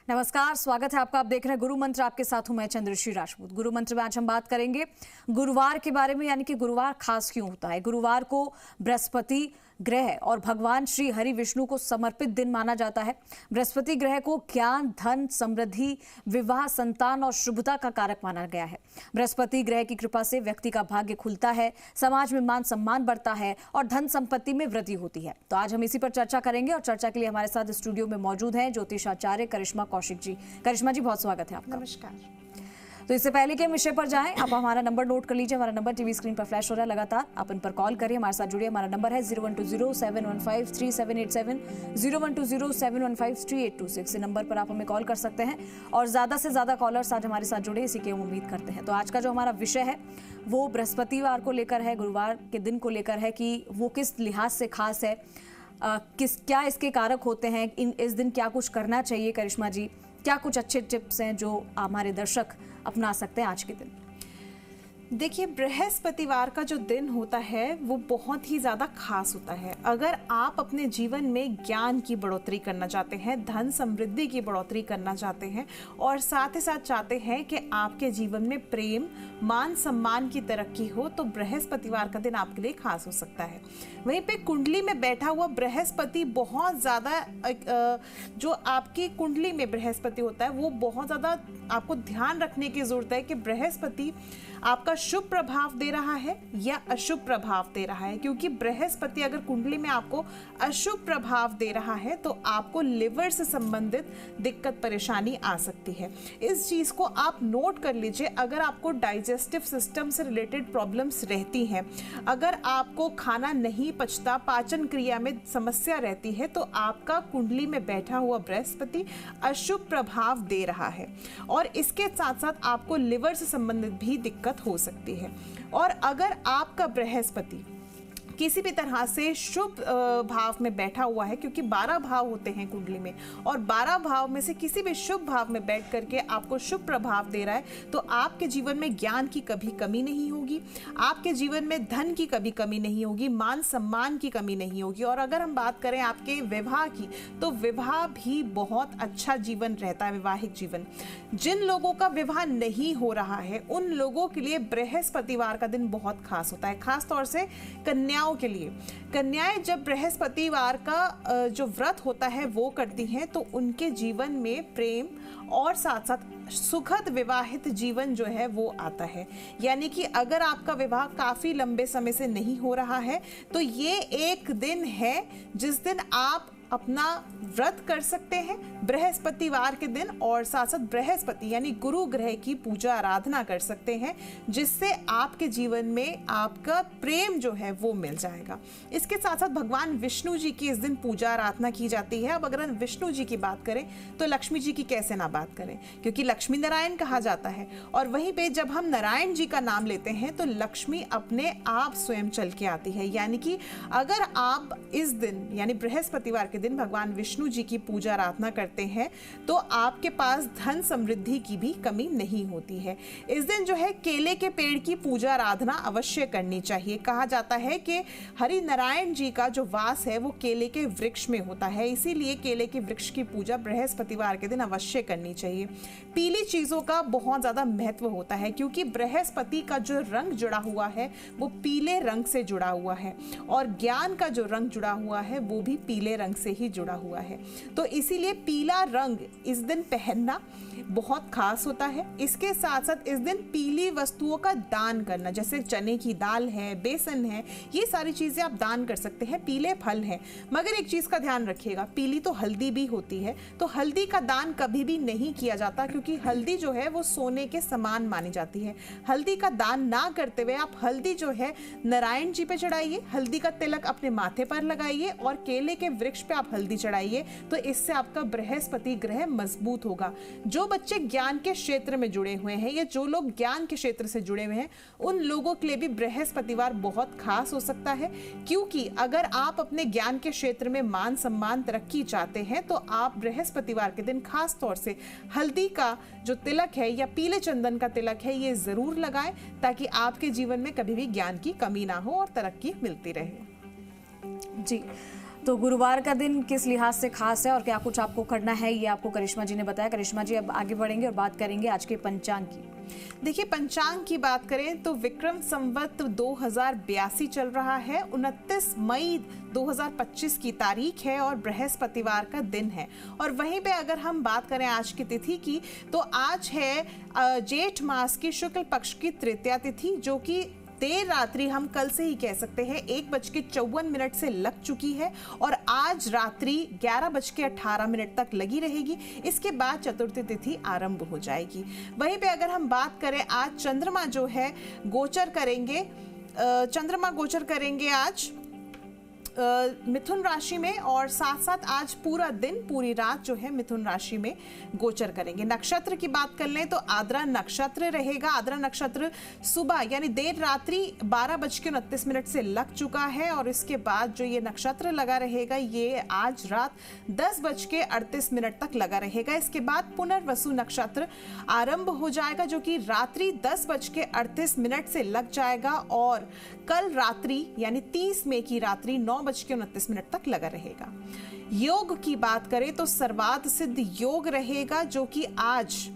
नमस्कार, स्वागत है आपका। आप देख रहे हैं गुरु मंत्र, आपके साथ हूं मैं चंद्रश्री राजपूत। गुरु मंत्र में आज हम बात करेंगे गुरुवार के बारे में, यानी कि गुरुवार खास क्यों होता है। गुरुवार को बृहस्पति ग्रह और भगवान श्री हरि विष्णु को समर्पित दिन माना जाता है। बृहस्पति ग्रह को ज्ञान, धन, समृद्धि, विवाह, संतान और शुभता का कारक माना गया है। बृहस्पति ग्रह की कृपा से व्यक्ति का भाग्य खुलता है, समाज में मान सम्मान बढ़ता है और धन संपत्ति में वृद्धि होती है। तो आज हम इसी पर चर्चा करेंगे और चर्चा के लिए हमारे साथ स्टूडियो में मौजूद हैं ज्योतिषाचार्य करिश्मा कौशिक जी। करिश्मा जी, बहुत स्वागत है आपका। नमस्कार। तो इससे पहले कि हम विषय पर जाएं, आप हमारा नंबर नोट कर लीजिए। हमारा नंबर टीवी स्क्रीन पर फ्लैश हो रहा है लगातार। आप इन पर कॉल करिए, हमारे साथ जुड़िए। हमारा नंबर है 0120-715-3787, 0120-715-3826। नंबर पर आप हमें कॉल कर सकते हैं और ज़्यादा से ज़्यादा कॉलर्स आज हमारे साथ जुड़े, इसी की हम उम्मीद करते हैं। तो आज का जो हमारा विषय है वो बृहस्पतिवार को लेकर है, गुरुवार के दिन को लेकर है कि वो किस लिहाज से खास है, क्या इसके कारक होते हैं, इस दिन क्या कुछ करना चाहिए। करिश्मा जी, क्या कुछ अच्छे टिप्स हैं जो हमारे दर्शक अपना सकते हैं आज के दिन? देखिए, बृहस्पतिवार का जो दिन होता है वो बहुत ही ज़्यादा खास होता है। अगर आप अपने जीवन में ज्ञान की बढ़ोतरी करना चाहते हैं, धन समृद्धि की बढ़ोतरी करना चाहते हैं और साथ ही साथ चाहते हैं कि आपके जीवन में प्रेम, मान सम्मान की तरक्की हो, तो बृहस्पतिवार का दिन आपके लिए खास हो सकता है। वहीं पे कुंडली में बैठा हुआ बृहस्पति बहुत ज़्यादा, जो आपकी कुंडली में बृहस्पति होता है वो बहुत ज़्यादा आपको ध्यान रखने की ज़रूरत है कि बृहस्पति आपका शुभ प्रभाव दे रहा है या अशुभ प्रभाव दे रहा है। क्योंकि बृहस्पति अगर कुंडली में आपको अशुभ प्रभाव दे रहा है तो आपको लिवर से संबंधित दिक्कत परेशानी आ सकती है। इस चीज को आप नोट कर लीजिए। अगर आपको डाइजेस्टिव सिस्टम से रिलेटेड प्रॉब्लम्स रहती हैं, अगर आपको खाना नहीं पचता, पाचन क्रिया में समस्या रहती है, तो आपका कुंडली में बैठा हुआ बृहस्पति अशुभ प्रभाव दे रहा है और इसके साथ साथ आपको लिवर से संबंधित भी दिक्कत हो सकती है। और अगर आपका बृहस्पति किसी भी तरह से शुभ भाव में बैठा हुआ है, क्योंकि 12 भाव होते हैं कुंडली में और 12 भाव में से किसी भी शुभ भाव में बैठ करके आपको शुभ प्रभाव दे रहा है, तो आपके जीवन में ज्ञान की कभी कमी नहीं होगी, आपके जीवन में धन की कभी कमी नहीं होगी, मान सम्मान की कमी नहीं होगी। और अगर हम बात करें आपके विवाह की, तो विवाह भी बहुत अच्छा जीवन रहता है, वैवाहिक जीवन। जिन लोगों का विवाह नहीं हो रहा है उन लोगों के लिए बृहस्पतिवार का दिन बहुत खास होता है, खास तौर से कन्याओं के लिए। कन्याएं जब बृहस्पतिवार का जो व्रत होता है वो करती हैं तो उनके जीवन में प्रेम और साथ साथ सुखद विवाहित जीवन जो है वो आता है। यानी कि अगर आपका विवाह काफी लंबे समय से नहीं हो रहा है तो ये एक दिन है जिस दिन आप अपना व्रत कर सकते हैं बृहस्पतिवार के दिन और साथ साथ बृहस्पति यानी गुरु ग्रह की पूजा आराधना कर सकते हैं, जिससे आपके जीवन में आपका प्रेम जो है वो मिल जाएगा। इसके साथ साथ भगवान विष्णु जी की इस दिन पूजा आराधना की जाती है। अब अगर हम विष्णु जी की बात करें तो लक्ष्मी जी की कैसे ना बात करें, क्योंकि लक्ष्मी नारायण कहा जाता है। और वहीं पे जब हम नारायण जी का नाम लेते हैं तो लक्ष्मी अपने आप स्वयं चल के आती है। यानी कि अगर आप इस दिन यानी बृहस्पतिवार के दिन भगवान विष्णु जी की पूजा आराधना करते हैं तो आपके पास धन समृद्धि की भी कमी नहीं होती है। इस दिन जो है केले के पेड़ की पूजा आराधना अवश्य करनी चाहिए। कहा जाता है कि हरि नारायण जी का जो वास है वो केले के वृक्ष में होता है, इसीलिए केले के वृक्ष की पूजा बृहस्पतिवार के दिन अवश्य करनी चाहिए। पीली चीजों का बहुत ज्यादा महत्व होता है क्योंकि बृहस्पति का जो रंग जुड़ा हुआ है वो पीले रंग से जुड़ा हुआ है और ज्ञान का जो रंग जुड़ा हुआ है वो भी पीले रंग से ही जुड़ा हुआ है। तो इसीलिए पीला रंग इस दिन पहनना बहुत खास होता है। इसके साथ साथ इस दिन पीली वस्तुओं का दान करना, जैसे चने की दाल है, बेसन है, ये सारी चीजें आप दान कर सकते हैं। पीले फल हैं, मगर एक चीज का ध्यान रखिएगा, पीली तो हल्दी भी होती है, तो हल्दी का दान कभी भी नहीं किया जाता क्योंकि हल्दी जो है वो सोने के समान मानी जाती है। हल्दी का दान ना करते हुए आप हल्दी जो है नारायण जी पे चढ़ाइए, हल्दी का तिलक अपने माथे पर लगाइए और केले के वृक्ष पे आप हल्दी चढ़ाइए, तो इससे आपका बृहस्पति ग्रह मजबूत होगा। जो बच्चे ज्ञान के क्षेत्र में जुड़े हुए हैं या जो लोग ज्ञान के क्षेत्र से जुड़े हुए हैं उन लोगों के लिए भी बृहस्पतिवार बहुत खास हो सकता है, क्योंकि अगर आप अपने ज्ञान के क्षेत्र में मान सम्मान तरक्की चाहते हैं तो आप बृहस्पतिवार के दिन खास तौर से हल्दी का जो तिलक है या पीले चंदन का तिलक है ये जरूर लगाएं, ताकि आपके जीवन में कभी भी ज्ञान की कमी ना हो और तरक्की मिलती रहे। जी, तो गुरुवार का दिन किस लिहाज से खास है और क्या कुछ आपको करना है, ये आपको करिश्मा जी ने बताया। करिश्मा जी, अब आगे बढ़ेंगे और बात करेंगे आज के पंचांग की। देखिए, पंचांग की बात करें तो विक्रम संवत 2082 चल रहा है। 29 मई 2025 की तारीख है और बृहस्पतिवार का दिन है। और वहीं पे अगर हम बात करें आज की तिथि की, तो आज है जेठ मास की शुक्ल पक्ष की तृतीया तिथि, जो कि देर रात्रि, हम कल से ही कह सकते हैं, 1:54 से लग चुकी है और आज रात्रि 11:18 तक लगी रहेगी। इसके बाद चतुर्थी तिथि आरंभ हो जाएगी। वहीं पे अगर हम बात करें, आज चंद्रमा जो है गोचर करेंगे, चंद्रमा गोचर करेंगे आज मिथुन राशि में, और साथ साथ आज पूरा दिन पूरी रात जो है मिथुन राशि में गोचर करेंगे। नक्षत्र की बात कर लें तो आद्रा नक्षत्र रहेगा। आद्रा नक्षत्र सुबह यानी देर रात्रि 12:29 से लग चुका है और इसके बाद जो ये नक्षत्र लगा रहेगा ये आज रात 10:38 तक लगा रहेगा। इसके बाद पुनर्वसु नक्षत्र आरंभ हो जाएगा, जो कि रात्रि 10:38 से लग जाएगा और कल रात्रि यानी 30 मई की रात्रि 9:29 तक लगा रहेगा। योग की बात करें तो सर्वार्थ सिद्ध योग रहेगा, जो कि आज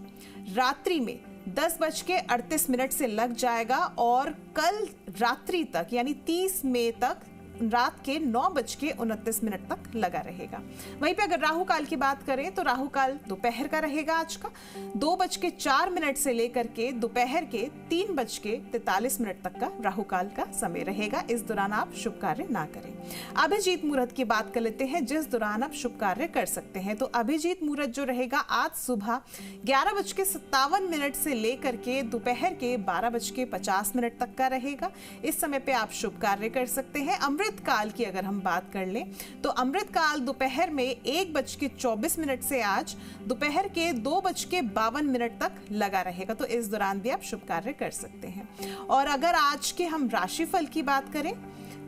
रात्रि में 10:38 से लग जाएगा और कल रात्रि तक यानी 30 मई तक रात के 9:29 तक लगा रहेगा। वहीं पे अगर राहु काल की बात करें तो राहु काल दोपहर का रहेगा आज का 2:04 से लेकर के दोपहर के 3:43 तक का राहु काल का समय रहेगा। इस दौरान आप शुभ कार्य ना करें। अभिजीत मुहूर्त की बात कर लेते हैं, जिस दौरान आप शुभ कार्य कर सकते हैं। तो अभिजीत मुहूर्त जो रहेगा आज सुबह 11:57 से लेकर के दोपहर के 12:50 तक का रहेगा। इस समय पे आप शुभ कार्य कर सकते हैं। अमृत काल की अगर हम बात कर लें तो अमृत काल दोपहर में 1:24 से आज दोपहर के 2:52 तक लगा रहेगा। तो इस दौरान भी आप शुभ कार्य कर सकते हैं। और अगर आज के हम राशिफल की बात करें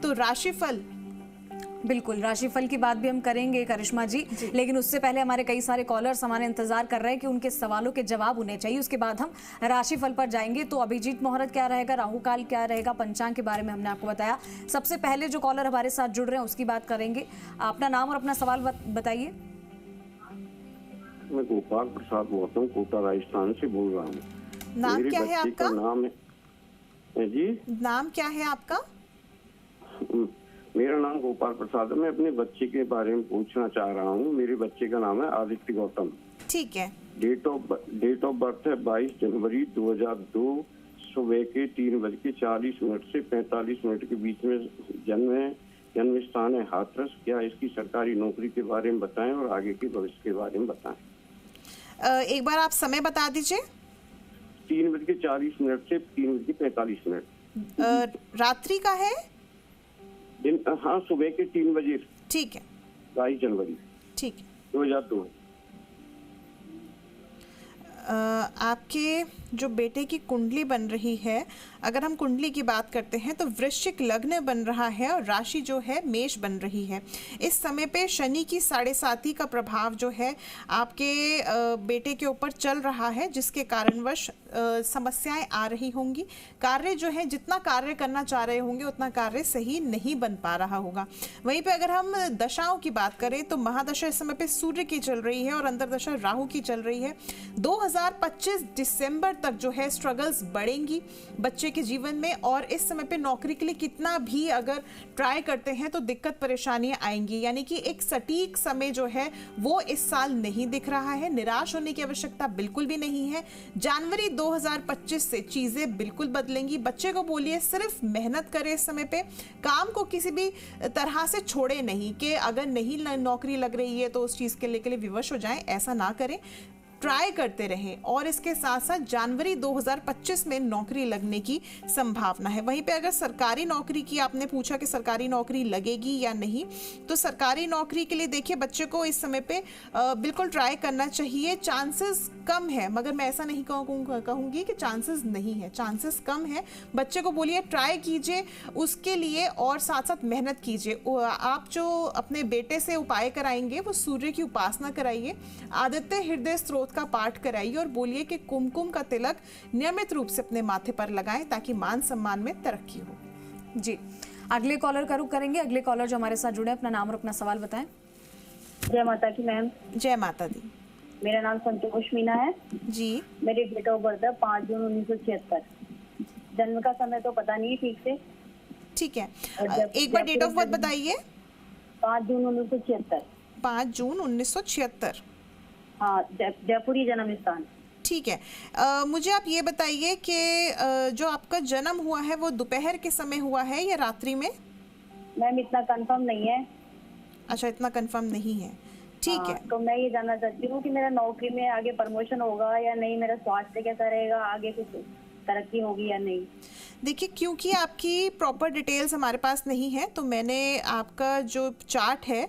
तो राशिफल, बिल्कुल राशिफल की बात भी हम करेंगे करिश्मा जी, लेकिन उससे पहले हमारे कई सारे कॉलर्स हमारे इंतजार कर रहे हैं कि उनके सवालों के जवाब होने चाहिए। उसके बाद हम राशिफल पर जाएंगे। तो अभिजीत मुहूर्त क्या रहेगा, राहु काल क्या रहेगा, पंचांग के बारे में हमने आपको बताया। सबसे पहले जो कॉलर हमारे साथ जुड़ रहे हैं उसकी बात करेंगे। अपना नाम और अपना सवाल बताइए। मैं गोपाल प्रसाद बोलता हूँ, कोटा राजस्थान से बोल रहा हूँ। नाम क्या है आपका? नाम है जी, नाम क्या है आपका? मेरा नाम गोपाल प्रसाद है। मैं अपने बच्चे के बारे में पूछना चाह रहा हूँ। मेरे बच्चे का नाम है आदित्य गौतम। ठीक है। डेट ऑफ बर्थ है 22 जनवरी 2002, सुबह के 3:40 से 45 के बीच में जन्म है। जन्म स्थान है हाथरस। क्या इसकी सरकारी नौकरी के बारे में बताएं और आगे के भविष्य के बारे में बताएं। एक बार आप समय बता दीजिए। 3:40 से 3:45। रात्रि का है? हाँ, सुबह के 3 बजे। ठीक है। 22 जनवरी ठीक है। 2002। आपके जो बेटे की कुंडली बन रही है, अगर हम कुंडली की बात करते हैं तो वृश्चिक लग्न बन रहा है और राशि जो है मेष बन रही है। इस समय पे शनि की 7.5 का प्रभाव जो है आपके बेटे के ऊपर चल रहा है, जिसके कारणवश समस्याएं आ रही होंगी। कार्य जो है, जितना कार्य करना चाह रहे होंगे उतना कार्य सही नहीं बन पा रहा होगा। वहीं पे अगर हम दशाओं की बात करें तो महादशा इस समय पे सूर्य की चल रही है और अंतरदशा राहु की चल रही है। 2025 दिसंबर तक जो है स्ट्रगल्स बढ़ेंगी बच्चे के जीवन में, और इस समय पे नौकरी के लिए कितना भी अगर ट्राई करते हैं तो दिक्कत परेशानियां आएंगी। यानी कि एक सटीक समय जो है वो इस साल नहीं दिख रहा है। निराश होने की आवश्यकता बिल्कुल भी नहीं है। जनवरी 2025 से चीजें बिल्कुल बदलेंगी। बच्चे को बोलिए सिर्फ मेहनत करे, इस समय पे काम को किसी भी तरह से छोड़े नहीं कि अगर नहीं नौकरी लग रही है तो उस चीज के लिए विवश हो जाए, ऐसा ना करें। ट्राई करते रहें और इसके साथ साथ जनवरी 2025 में नौकरी लगने की संभावना है। वहीं पे अगर सरकारी नौकरी की आपने पूछा कि सरकारी नौकरी लगेगी या नहीं, तो सरकारी नौकरी के लिए देखिए बच्चे को इस समय पे बिल्कुल ट्राई करना चाहिए। चांसेस कम है, मगर मैं ऐसा नहीं कहूँगी कि चांसेस नहीं है, चांसेस कम है। बच्चे को बोलिए ट्राई कीजिए उसके लिए और साथ साथ मेहनत कीजिए। आप जो अपने बेटे से उपाय कराएंगे वो सूर्य की उपासना कराइए, आदित्य हृदय स्त्रोत का पाठ कराइए और बोलिए कि कुमकुम का तिलक नियमित रूप से अपने माथे पर लगाएं ताकि मान सम्मान में तरक्की हो। जी, अगले कॉलर का रुख करेंगे। अगले कॉलर जो हमारे साथ जुड़े, अपना नाम और अपना सवाल बताएं। जय माता की मैम। जय माता दी। मेरा नाम संतोष मीना है जी। मेरी डेट ऑफ बर्थ है 5 जून 1976। जन्म का समय तो पता नहीं ठीक से। ठीक है, एक बार डेट ऑफ बर्थ बताइए। 5 जून 1976। 5 जून 1976। हाँ, जयपुरी जन्म स्थान। ठीक है, मुझे आप ये बताइए कि जो आपका जन्म हुआ है वो दोपहर के समय हुआ है या रात्रि में? मैम इतना कंफर्म नहीं है। अच्छा, इतना कंफर्म नहीं है, ठीक है। तो मैं ये जानना चाहती हूँ कि मेरा नौकरी में आगे प्रमोशन होगा या नहीं, मेरा स्वास्थ्य कैसा रहेगा, आगे कुछ तरक्की होगी या नहीं। देखिए, क्योंकि आपकी प्रॉपर डिटेल्स हमारे पास नहीं है तो मैंने आपका जो चार्ट है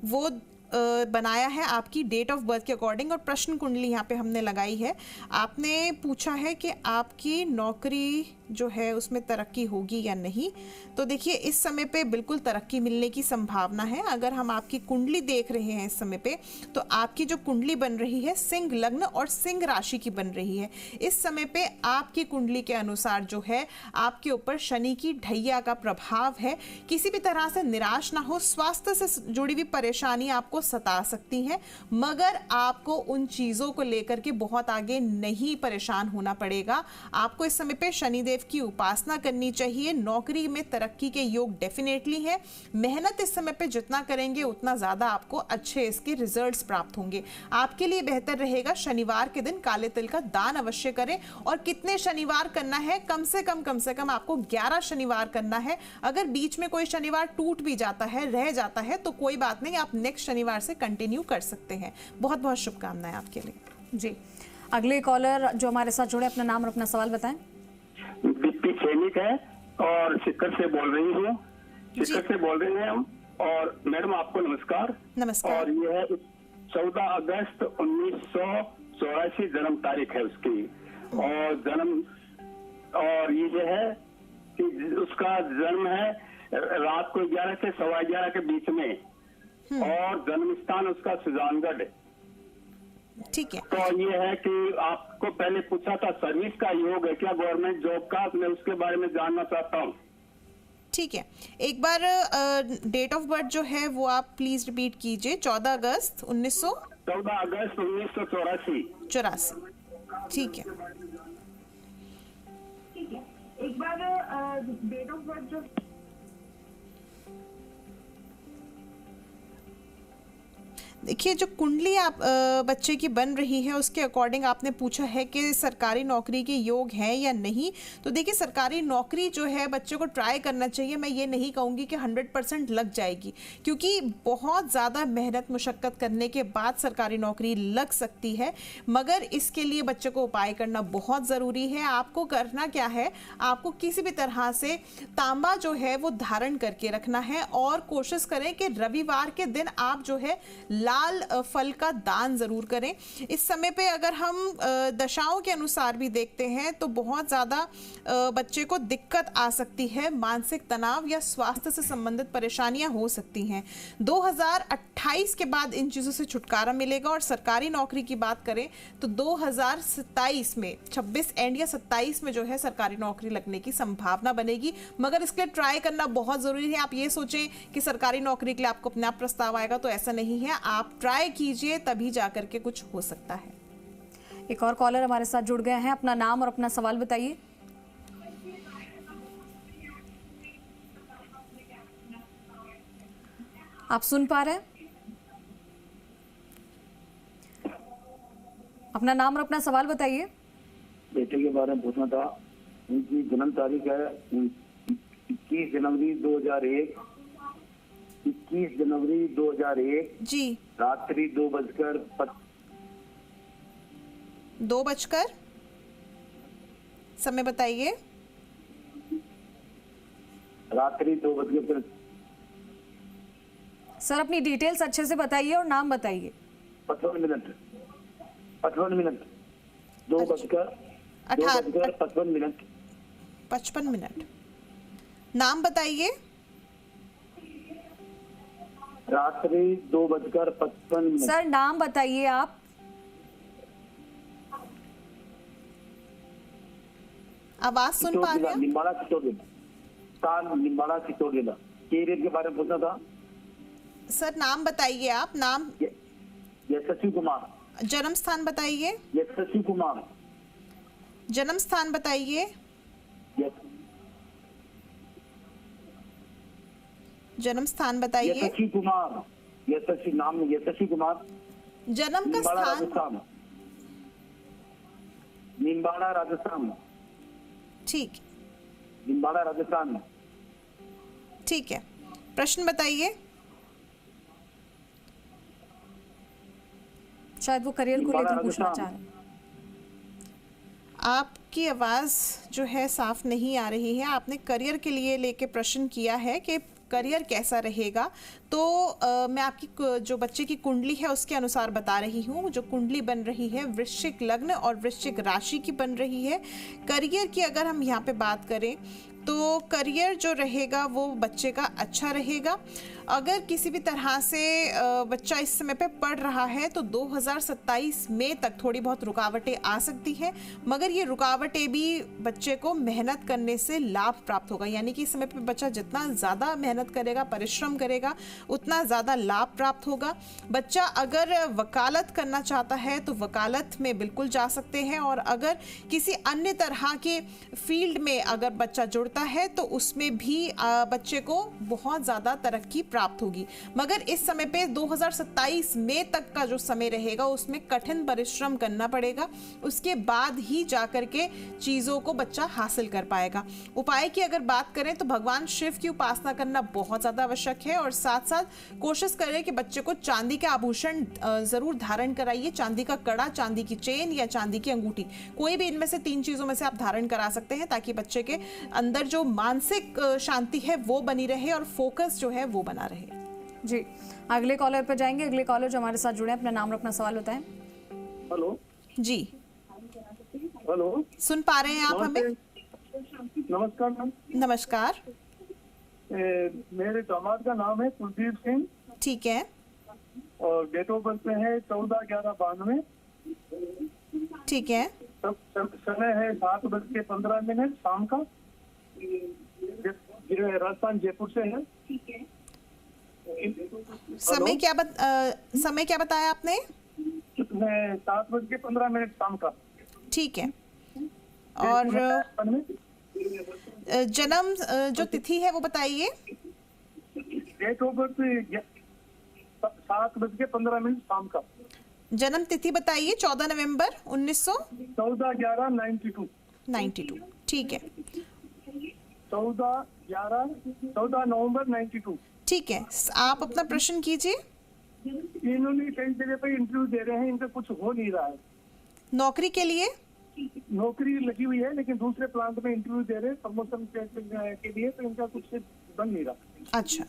वो बनाया है आपकी डेट ऑफ बर्थ के अकॉर्डिंग, और प्रश्न कुंडली यहाँ पे हमने लगाई है। आपने पूछा है कि आपकी नौकरी जो है उसमें तरक्की होगी या नहीं। तो देखिए, इस समय पे बिल्कुल तरक्की मिलने की संभावना है। अगर हम आपकी कुंडली देख रहे हैं इस समय पे, तो आपकी जो कुंडली बन रही है सिंह लग्न और सिंह राशि की बन रही है। इस समय पे आपकी कुंडली के अनुसार जो है आपके ऊपर शनि की ढैया का प्रभाव है। किसी भी तरह से निराश ना हो, स्वास्थ्य से जुड़ी हुई परेशानी आपको सता सकती हैं, मगर आपको उन चीजों को लेकर के बहुत आगे नहीं परेशान होना पड़ेगा। आपको इस समय पे शनिदेव की उपासना करनी चाहिए। नौकरी में तरक्की के योग डेफिनेटली है। मेहनत इस समय पे जितना करेंगे उतना ज्यादा आपको अच्छे इसके रिजल्ट्स प्राप्त होंगे। आपके लिए बेहतर रहेगा शनिवार के दिन काले तिल का दान अवश्य करें। और कितने शनिवार करना है? कम से कम आपको 11 शनिवार करना है। अगर बीच में कोई शनिवार टूट भी जाता है, रह जाता है, तो कोई बात नहीं, आप नेक्स्ट शनिवार से कंटिन्यू कर सकते हैं। बहुत बहुत शुभकामनाएं आपके लिए। जी, अगले कॉलर जो हमारे साथ जुड़े, अपना नाम और अपना सवाल बताएं। दीप्ति सैनिक है और सिक्कर से बोल रही हूँ। सिक्कर से बोल रहे हैं हम। और मैडम आपको नमस्कार। नमस्कार। और ये है 14 अगस्त 1984 जन्म तारीख है उसकी। और ये है कि उसका जन्म है रात को 11 से 11:15 के बीच में, और जन्म स्थान उसका सुजानगढ़। ठीक है, तो ये है कि आपको पहले पूछा था सर्विस का योग है क्या, गवर्नमेंट जॉब का, मैं उसके बारे में जानना चाहता हूँ। ठीक है, एक बार डेट ऑफ बर्थ जो है वो आप प्लीज रिपीट कीजिए। 14 अगस्त 1984। ठीक है, एक बार डेट ऑफ बर्थ जो देखिए, जो कुंडली आप बच्चे की बन रही है उसके अकॉर्डिंग आपने पूछा है कि सरकारी नौकरी के योग है या नहीं। तो देखिए, सरकारी नौकरी जो है बच्चे को ट्राई करना चाहिए। मैं ये नहीं कहूँगी कि 100% लग जाएगी, क्योंकि बहुत ज़्यादा मेहनत मुशक्क़त करने के बाद सरकारी नौकरी लग सकती है, मगर इसके लिए बच्चे को उपाय करना बहुत ज़रूरी है। आपको करना क्या है, आपको किसी भी तरह से तांबा जो है वो धारण करके रखना है, और कोशिश करें कि रविवार के दिन आप जो है लाल फल का दान जरूर करें। इस समय पे अगर हम दशाओं के अनुसार भी देखते हैं तो बहुत ज़्यादा बच्चे को दिक्कत आ सकती है, मानसिक तनाव या स्वास्थ्य से संबंधित परेशानियां हो सकती हैं। 2028 के बाद इन चीज़ों से छुटकारा मिलेगा। और सरकारी नौकरी की बात करें तो 2027 में 26 एंड या 27 में जो है सरकारी नौकरी लगने की संभावना बनेगी, मगर इसके लिए ट्राई करना बहुत ज़रूरी है। आप ये सोचें कि सरकारी नौकरी के लिए आपको अपने आप प्रस्ताव आएगा, तो ऐसा नहीं है। आप ट्राई कीजिए, तभी जाकर के कुछ हो सकता है। एक और कॉलर हमारे साथ जुड़ गए हैं, अपना नाम और अपना सवाल बताइए। आप सुन पा रहे हैं? अपना नाम और अपना सवाल बताइए। बेटे के बारे में पूछना था। उनकी जन्म तारीख है 21 जनवरी 2001। 21 जनवरी 2001 जी। रात्रि 2:02 समय बताइए। रात्रि 2:02 सर, अपनी डिटेल्स अच्छे से बताइए और नाम बताइए। 55 मिनट 55 मिनट। नाम बताइए। रात्रि 2:55। सर, नाम बताइए आप। आवाज सुन पा रहे हैं? निम्बाला चित्तौड़गढ़। स्थान निम्बाड़ा चित्तौड़गढ़। कैरियर के बारे में पूछना था। सर नाम बताइए आप। नाम? यशस्वी कुमार। जन्म स्थान बताइए। यशस्वी कुमार। जन्म स्थान बताइए। जन्म स्थान बताइए। यशस्वी कुमार। यशस्वी नाम यशस्वी कुमार। जन्म का स्थान? राजस्थान। निम्बाड़ा राजस्थान। ठीक, निम्बाड़ा राजस्थान। ठीक है, प्रश्न बताइए। शायद वो करियर को लेकर पूछना चाह रहे हैं। आपकी आवाज जो है साफ नहीं आ रही है। आपने करियर के लिए लेके प्रश्न किया है कि करियर कैसा रहेगा, तो मैं आपकी जो बच्चे की कुंडली है उसके अनुसार बता रही हूँ। जो कुंडली बन रही है वृश्चिक लग्न और वृश्चिक राशि की बन रही है। करियर की अगर हम यहाँ पे बात करें तो करियर जो रहेगा वो बच्चे का अच्छा रहेगा। अगर किसी भी तरह से बच्चा इस समय पे पढ़ रहा है तो 2027 में तक थोड़ी बहुत रुकावटें आ सकती हैं, मगर ये रुकावटें भी बच्चे को मेहनत करने से लाभ प्राप्त होगा। यानी कि इस समय पे बच्चा जितना ज़्यादा मेहनत करेगा, परिश्रम करेगा, उतना ज़्यादा लाभ प्राप्त होगा। बच्चा अगर वकालत करना चाहता है तो वकालत में बिल्कुल जा सकते हैं, और अगर किसी अन्य तरह के फील्ड में अगर बच्चा जुड़ता है तो उसमें भी बच्चे को बहुत ज़्यादा तरक्की प्राप्त होगी। मगर इस समय पे 2027 मई तक का जो समय रहेगा उसमें कठिन परिश्रम करना पड़ेगा, उसके बाद ही जाकर के चीज़ों को बच्चा हासिल कर पाएगा। उपाय की अगर बात करें तो भगवान शिव की उपासना करना बहुत ज़्यादा आवश्यक है, और साथ साथ कोशिश करें कि बच्चे को चांदी के आभूषण ज़रूर धारण कराइए। चांदी का कड़ा, चांदी की चेन या चांदी की अंगूठी, कोई भी इनमें से 3 चीज़ों में से आप धारण करा सकते हैं, ताकि बच्चे के अंदर जो मानसिक शांति है वो बनी रहे और फोकस जो है वो बना रहे। जी, अगले कॉलर पर जाएंगे। अगले कॉलर जो हमारे साथ जुड़े हैं, अपना नाम और अपना सवाल बताएं। हेलो जी, हेलो, सुन पा रहे हैं आप हमें? नमस्कार मैम। नमस्कार। मेरे दामाद का नाम है कुलदीप सिंह, ठीक है, और डेट ऑफ बर्थ में है 14/11/92। ठीक है, समय है 7:15 शाम का। राजस्थान जयपुर से है। समय क्या बताया आपने? 7:15 शाम का। ठीक है, और जन्म जो तिथि है वो बताइए। डेट ऑफ बर्थ 7:15 शाम का। जन्म तिथि बताइए। 14 नवंबर 1900। 14/11/92। ठीक है, 14 नवंबर 92। ठीक है, आप अपना प्रश्न कीजिए। इन्होंने कई जगह पे इंटरव्यू दे रहे हैं, इनका कुछ हो नहीं रहा है। नौकरी के लिए? नौकरी लगी हुई है, लेकिन दूसरे प्लांट में इंटरव्यू दे रहे हैं प्रमोशन के लिए, तो इनका कुछ बन नहीं रहा। अच्छा,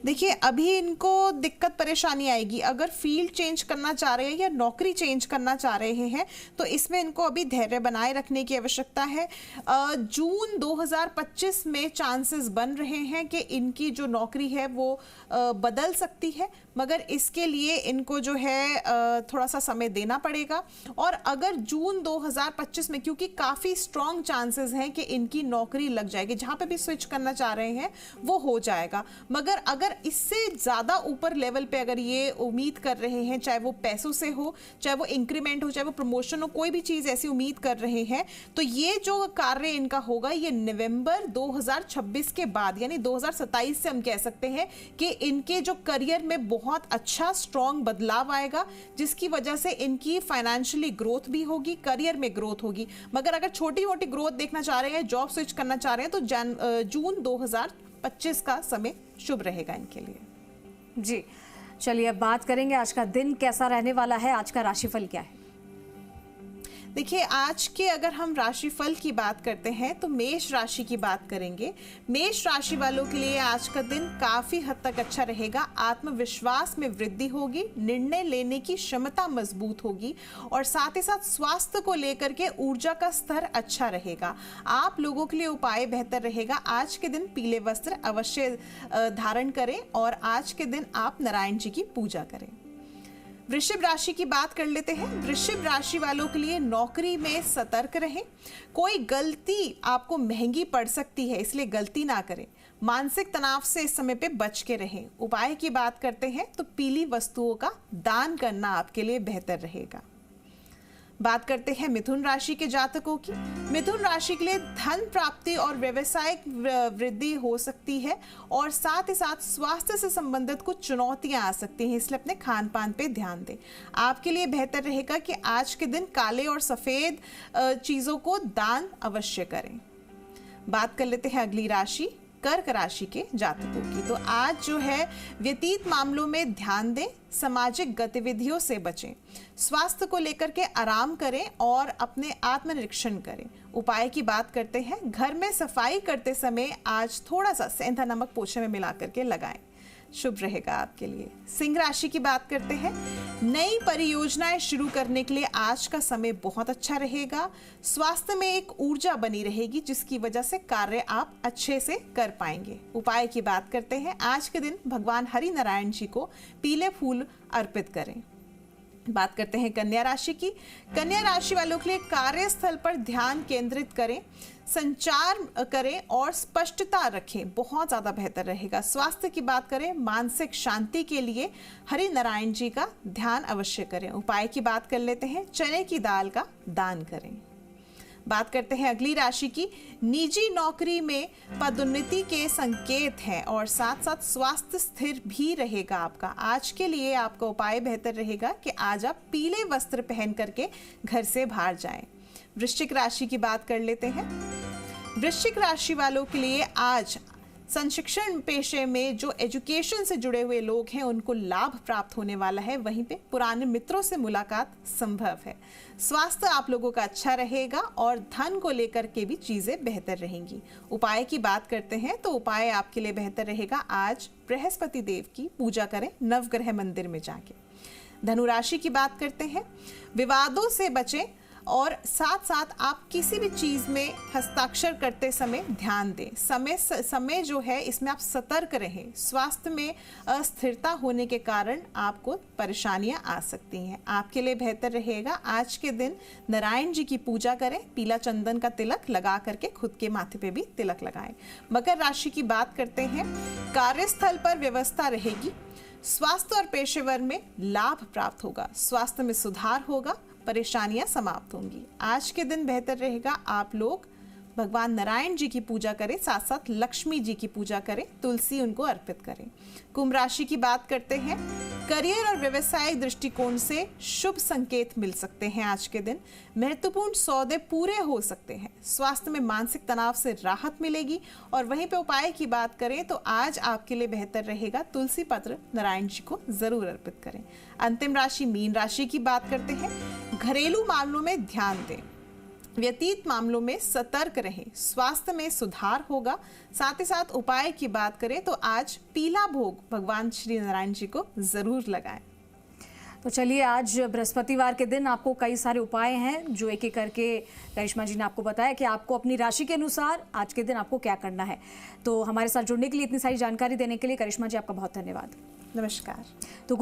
देखिए अभी इनको दिक्कत परेशानी आएगी। अगर फील्ड चेंज करना चाह रहे हैं या नौकरी चेंज करना चाह रहे हैं तो इसमें इनको अभी धैर्य बनाए रखने की आवश्यकता है। जून 2025 में चांसेस बन रहे हैं कि इनकी जो नौकरी है वो बदल सकती है, मगर इसके लिए इनको जो है थोड़ा सा समय देना पड़ेगा। और अगर जून 2025 में, क्योंकि काफ़ी स्ट्रॉन्ग चांसेस हैं कि इनकी नौकरी लग जाएगी, जहाँ पे भी स्विच करना चाह रहे हैं वो हो जाएगा। मगर अगर इससे ज़्यादा ऊपर लेवल पे अगर ये उम्मीद कर रहे हैं, चाहे वो पैसों से हो, चाहे वो इंक्रीमेंट हो, चाहे वो प्रमोशन हो, कोई भी चीज़ ऐसी उम्मीद कर रहे हैं, तो ये जो कार्य इनका होगा ये नवंबर 2026 के बाद, यानी 2027 से हम कह सकते हैं कि इनके जो करियर में बहुत अच्छा स्ट्रॉन्ग बदलाव आएगा, जिसकी वजह से इनकी फाइनेंशियली ग्रोथ भी होगी, करियर में ग्रोथ होगी। मगर अगर छोटी मोटी ग्रोथ देखना चाह रहे हैं, जॉब स्विच करना चाह रहे हैं, तो जून 2025 का समय शुभ रहेगा इनके लिए। जी, चलिए अब बात करेंगे आज का दिन कैसा रहने वाला है, आज का राशिफल क्या है। देखिए आज के अगर हम राशिफल की बात करते हैं तो मेष राशि की बात करेंगे। मेष राशि वालों के लिए आज का दिन काफी हद तक अच्छा रहेगा। आत्मविश्वास में वृद्धि होगी, निर्णय लेने की क्षमता मजबूत होगी, और साथ ही साथ स्वास्थ्य को लेकर के ऊर्जा का स्तर अच्छा रहेगा। आप लोगों के लिए उपाय बेहतर रहेगा। आज के दिन पीले वस्त्र अवश्य धारण करें, और आज के दिन आप नारायण जी की पूजा करें। वृश्चिक राशि की बात कर लेते हैं। वृश्चिक राशि वालों के लिए नौकरी में सतर्क रहें। कोई गलती आपको महंगी पड़ सकती है, इसलिए गलती ना करें। मानसिक तनाव से इस समय पे बच के रहें। उपाय की बात करते हैं तो पीली वस्तुओं का दान करना आपके लिए बेहतर रहेगा। बात करते हैं मिथुन राशि के जातकों की। मिथुन राशि के लिए धन प्राप्ति और व्यवसायिक वृद्धि हो सकती है और साथ ही साथ स्वास्थ्य से संबंधित कुछ चुनौतियां आ सकती हैं, इसलिए अपने खान पान पे ध्यान दें। आपके लिए बेहतर रहेगा कि आज के दिन काले और सफेद चीजों को दान अवश्य करें। बात कर लेते हैं अगली राशि कर्क राशि के जातकों की। तो आज जो है व्यतीत मामलों में ध्यान दें, सामाजिक गतिविधियों से बचें, स्वास्थ्य को लेकर के आराम करें और अपने आत्मनिरीक्षण करें। उपाय की बात करते हैं, घर में सफाई करते समय आज थोड़ा सा सेंधा नमक पोछे में मिला करके लगाएं, शुभ रहेगा आपके लिए। सिंह राशि की बात करते हैं, नई परियोजनाएं शुरू करने के लिए आज का समय बहुत अच्छा रहेगा। स्वास्थ्य में एक ऊर्जा बनी रहेगी जिसकी वजह से कार्य आप अच्छे से कर पाएंगे। उपाय की बात करते हैं, आज के दिन भगवान हरि नारायण जी को पीले फूल अर्पित करें। बात करते हैं कन्या राशि की। कन्या राशि वालों के लिए कार्यस्थल पर ध्यान केंद्रित करें, संचार करें और स्पष्टता रखें, बहुत ज्यादा बेहतर रहेगा। स्वास्थ्य की बात करें, मानसिक शांति के लिए हरि नारायण जी का ध्यान अवश्य करें। उपाय की बात कर लेते हैं, चने की दाल का दान करें। बात करते हैं अगली राशि की। निजी नौकरी में पदोन्नति के संकेत हैं और साथ साथ स्वास्थ्य स्थिर भी रहेगा आपका। आज के लिए आपका उपाय बेहतर रहेगा कि आज आप पीले वस्त्र पहन करके घर से बाहर जाएं। वृश्चिक राशि की बात कर लेते हैं। वृश्चिक राशि वालों के लिए आज संशिक्षण पेशे में जो एजुकेशन से जुड़े हुए लोग हैं उनको लाभ प्राप्त होने वाला है, वहीं पे पुराने मित्रों से मुलाकात संभव है। स्वास्थ्य आप लोगों का अच्छा रहेगा और धन को लेकर के भी चीजें बेहतर रहेंगी। उपाय की बात करते हैं तो उपाय आपके लिए बेहतर रहेगा, आज बृहस्पति देव की पूजा करें नवग्रह मंदिर में जाके। धनु राशि की बात करते हैं, विवादों से बचें और साथ साथ आप किसी भी चीज में हस्ताक्षर करते समय ध्यान दें। समय जो है इसमें आप सतर्क रहें। स्वास्थ्य में अस्थिरता होने के कारण आपको परेशानियां आ सकती हैं। आपके लिए बेहतर रहेगा आज के दिन नारायण जी की पूजा करें, पीला चंदन का तिलक लगा करके खुद के माथे पे भी तिलक लगाएं। मकर राशि की बात करते हैं, कार्यस्थल पर व्यवस्था रहेगी, स्वास्थ्य और पेशेवर में लाभ प्राप्त होगा, स्वास्थ्य में सुधार होगा, परेशानियां समाप्त होंगी। आज के दिन बेहतर रहेगा आप लोग भगवान नारायण जी की पूजा करें, साथ साथ लक्ष्मी जी की पूजा करें, तुलसी उनको अर्पित करें। कुंभ राशि की बात करते हैं, करियर और व्यवसायिक दृष्टिकोण से शुभ संकेत मिल सकते हैं। आज के दिन महत्वपूर्ण सौदे पूरे हो सकते हैं, स्वास्थ्य में मानसिक तनाव से राहत मिलेगी। और वहीं पे उपाय की बात करें तो आज आपके लिए बेहतर रहेगा, तुलसी पत्र नारायण जी को जरूर अर्पित करें। अंतिम राशि मीन राशि की बात करते हैं, घरेलू मामलों में ध्यान दें, व्यतीत मामलों में सतर्क रहें, स्वास्थ्य में सुधार होगा। साथ ही साथ उपाय की बात करें तो आज पीला भोग भगवान श्री नारायण जी को जरूर लगाएं। तो चलिए, आज बृहस्पतिवार के दिन आपको कई सारे उपाय हैं जो एक एक करके करिश्मा जी ने आपको बताया कि आपको अपनी राशि के अनुसार आज के दिन आपको क्या करना है। तो हमारे साथ जुड़ने के लिए, इतनी सारी जानकारी देने के लिए करिश्मा जी आपका बहुत धन्यवाद। नमस्कार। तो